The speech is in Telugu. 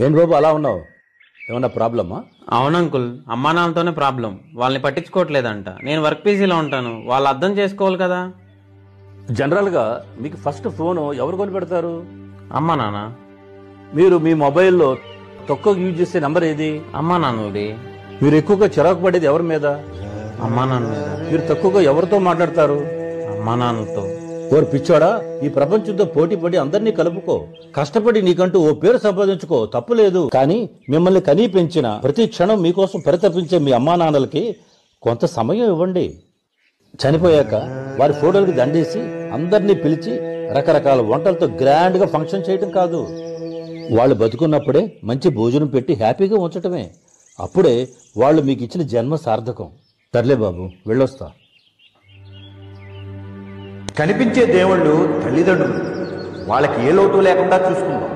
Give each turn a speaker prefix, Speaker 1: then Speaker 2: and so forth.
Speaker 1: ఏం బాబు అలా ఉన్నావు? ఏమన్నా ప్రాబ్లమా?
Speaker 2: అవును అంకుల్, అమ్మా నాన్నతోనే ప్రాబ్లం. వాళ్ళని పట్టించుకోవట్లేదంట. నేను వర్క్ పీసీలో ఉంటాను, వాళ్ళు అర్థం చేసుకోవాలి కదా.
Speaker 1: జనరల్గా మీకు ఫస్ట్ ఫోన్ ఎవరు కొని పెడతారు?
Speaker 2: అమ్మా నాన్న.
Speaker 1: మీరు మీ మొబైల్లో తక్కువ యూజ్ చేసే నెంబర్ ఏది?
Speaker 2: అమ్మా నాన్నది.
Speaker 1: మీరు ఎక్కువగా చిరాకు పడేది ఎవరి మీద?
Speaker 2: అమ్మా నాన్న మీద.
Speaker 1: మీరు తక్కువగా ఎవరితో మాట్లాడతారు?
Speaker 2: అమ్మా నాన్నతో.
Speaker 1: ఓరు పిచ్చోడా, ఈ ప్రపంచంతో పోటీ పడి అందరినీ కలుపుకో, కష్టపడి నీకంటూ ఓ పేరు సంపాదించుకో, తప్పులేదు. కానీ మిమ్మల్ని కనీ పెంచిన, ప్రతి క్షణం మీకోసం పరితపించే మీ అమ్మా నాన్నలకి కొంత సమయం ఇవ్వండి. చనిపోయాక వారి ఫోటోలకు దండేసి అందరినీ పిలిచి రకరకాల వంటలతో గ్రాండ్గా ఫంక్షన్ చేయటం కాదు. వాళ్ళు బతుకున్నప్పుడే మంచి భోజనం పెట్టి హ్యాపీగా ఉంచటమే. అప్పుడే వాళ్ళు మీకు ఇచ్చిన జన్మ సార్థకం. సర్లే బాబు, వెళ్ళొస్తా.
Speaker 3: కనిపించే దేవుళ్ళు తల్లిదండ్రులు, వాళ్ళకి ఏ లోటు లేకుండా చూసుకుందాం.